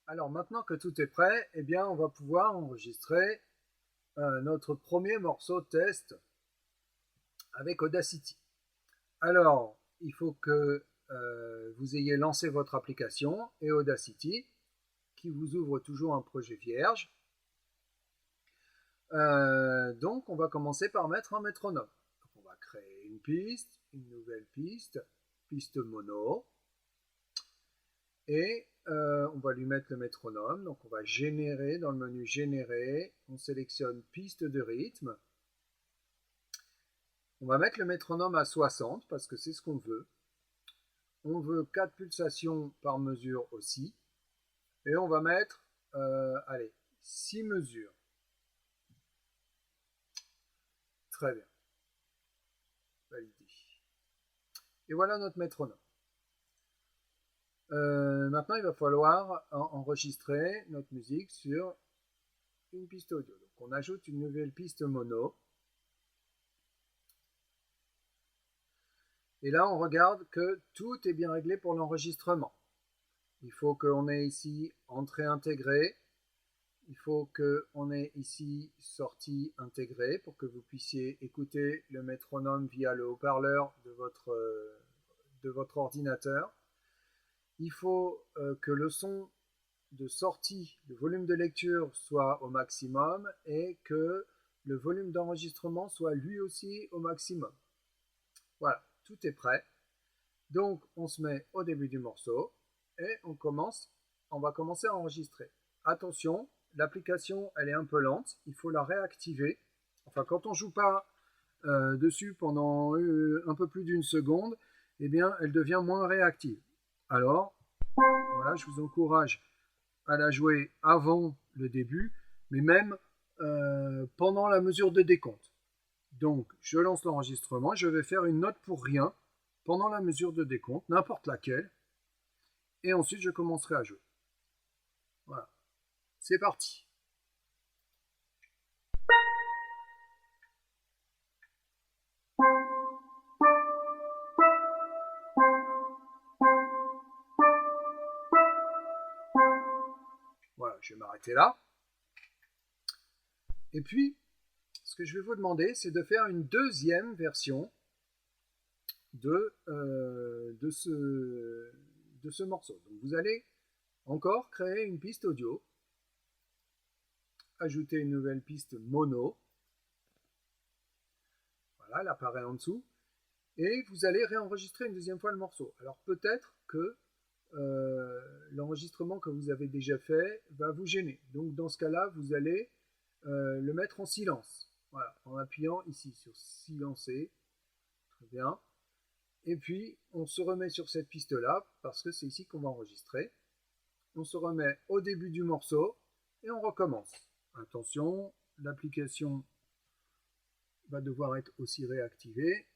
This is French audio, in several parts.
Alors maintenant que tout est prêt, eh bien on va pouvoir enregistrer notre premier morceau test avec Audacity. Alors, il faut que vous ayez lancé votre application et Audacity, qui vous ouvre toujours un projet vierge. Donc, on va commencer par mettre un métronome. Donc, on va créer une piste, une nouvelle piste, piste mono, et on va lui mettre le métronome. Donc, on va générer dans le menu générer, on sélectionne piste de rythme. On va mettre le métronome à 60 parce que c'est ce qu'on veut. On veut 4 pulsations par mesure aussi. Et on va mettre, allez, 6 mesures. Très bien. Validé. Et voilà notre métronome. Maintenant, il va falloir enregistrer notre musique sur une piste audio. Donc, on ajoute une nouvelle piste mono. Et là, on regarde que tout est bien réglé pour l'enregistrement. Il faut qu'on ait ici entrée intégrée. Il faut qu'on ait ici sortie intégrée pour que vous puissiez écouter le métronome via le haut-parleur de votre ordinateur. Il faut que le son de sortie, le volume de lecture soit au maximum et que le volume d'enregistrement soit lui aussi au maximum. Voilà, tout est prêt. Donc on se met au début du morceau et on va commencer à enregistrer. Attention, l'application elle est un peu lente, il faut la réactiver. Enfin quand on joue pas dessus pendant un peu plus d'une seconde, eh bien elle devient moins réactive. Alors voilà, je vous encourage à la jouer avant le début, mais même pendant la mesure de décompte. Donc, je lance l'enregistrement, je vais faire une note pour rien pendant la mesure de décompte, n'importe laquelle, et ensuite je commencerai à jouer. Voilà, c'est parti. Voilà, je vais m'arrêter là. Et puis, ce que je vais vous demander, c'est de faire une deuxième version de ce morceau. Donc, vous allez encore créer une piste audio, ajouter une nouvelle piste mono. Voilà, elle apparaît en dessous. Et vous allez réenregistrer une deuxième fois le morceau. Alors peut-être que l'enregistrement que vous avez déjà fait va vous gêner. Donc dans ce cas-là, vous allez le mettre en silence. Voilà, en appuyant ici sur silencer. Très bien. Et puis on se remet sur cette piste-là parce que c'est ici qu'on va enregistrer. On se remet au début du morceau et on recommence. Attention, l'application va devoir être aussi réactivée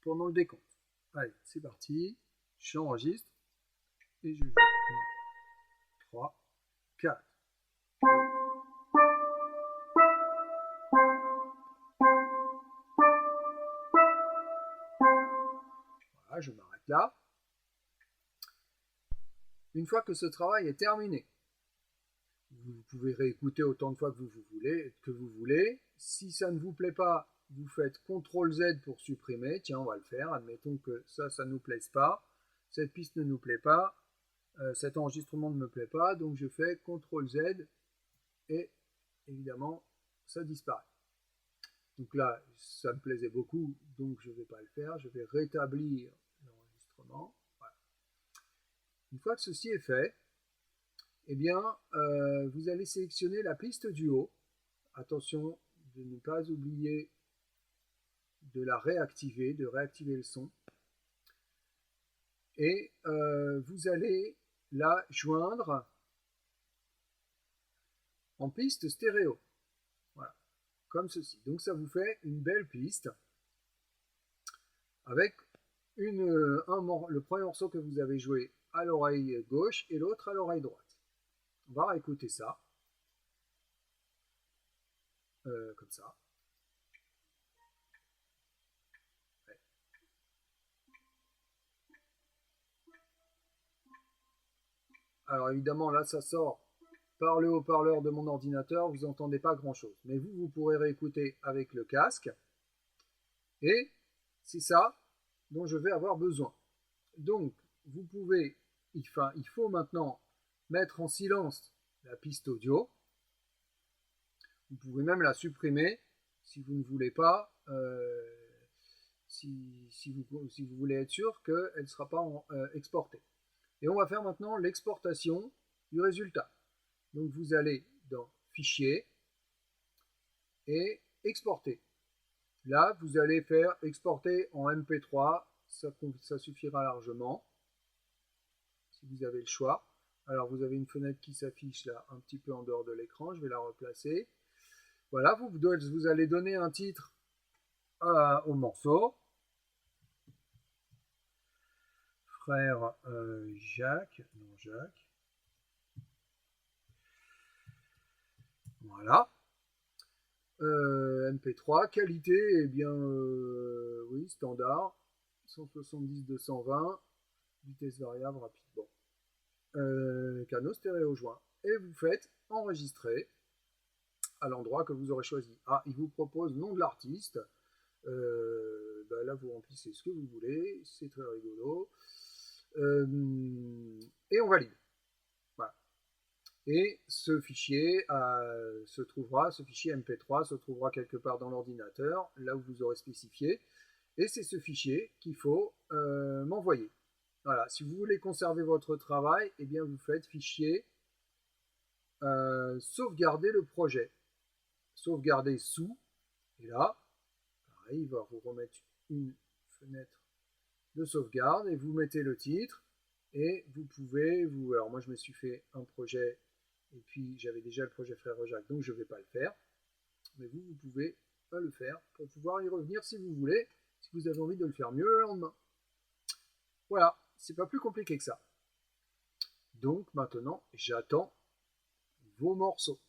pendant le décompte. Allez, c'est parti. J'enregistre et je joue. 3, 4. Voilà, je m'arrête là. Une fois que ce travail est terminé, vous pouvez réécouter autant de fois que vous voulez. Si ça ne vous plaît pas, vous faites CTRL-Z pour supprimer. Tiens, on va le faire. Admettons que ça ne nous plaise pas. Cette piste ne nous plaît pas. Cet enregistrement ne me plaît pas. Donc je fais CTRL-Z et évidemment, ça disparaît. Donc là, ça me plaisait beaucoup, donc je ne vais pas le faire. Je vais rétablir l'enregistrement. Voilà. Une fois que ceci est fait, eh bien, vous allez sélectionner la piste du haut. Attention de ne pas oublier de la réactiver, de réactiver le son. Et vous allez la joindre en piste stéréo. Voilà, comme ceci. Donc ça vous fait une belle piste avec le premier morceau que vous avez joué à l'oreille gauche et l'autre à l'oreille droite. On va réécouter ça. Comme ça. Ouais. Alors évidemment, là, ça sort par le haut-parleur de mon ordinateur, vous n'entendez pas grand-chose. Mais vous pourrez réécouter avec le casque. Et c'est ça dont je vais avoir besoin. Donc, vous pouvez, il faut maintenant mettre en silence la piste audio. Vous pouvez même la supprimer si vous ne voulez pas, si vous voulez être sûr qu'elle ne sera pas exportée. Et on va faire maintenant l'exportation du résultat. Donc vous allez dans Fichier et Exporter. Là, vous allez faire exporter en MP3, ça suffira largement, si vous avez le choix. Alors vous avez une fenêtre qui s'affiche là, un petit peu en dehors de l'écran, je vais la replacer. Voilà, vous allez donner un titre au morceau. Frère Jacques, non Jacques. Voilà. MP3, qualité, eh bien, oui, standard, 170-220, vitesse variable, rapide. Bon. Canaux stéréo joint. Et vous faites enregistrer à l'endroit que vous aurez choisi. Ah, il vous propose nom de l'artiste. Là, vous remplissez ce que vous voulez. C'est très rigolo. Et on valide. Voilà. Et ce fichier ce fichier MP3 se trouvera quelque part dans l'ordinateur, là où vous aurez spécifié. Et c'est ce fichier qu'il faut m'envoyer. Voilà. Si vous voulez conserver votre travail, eh bien vous faites fichier, sauvegarder le projet. Sauvegarder sous. Et là, pareil, il va vous remettre une fenêtre de sauvegarde et vous mettez le titre. Et vous pouvez, alors moi je me suis fait un projet et puis j'avais déjà le projet Frère Jacques, donc je ne vais pas le faire. Mais vous pouvez le faire pour pouvoir y revenir si vous voulez, si vous avez envie de le faire mieux le lendemain. Voilà, c'est pas plus compliqué que ça. Donc maintenant, j'attends vos morceaux.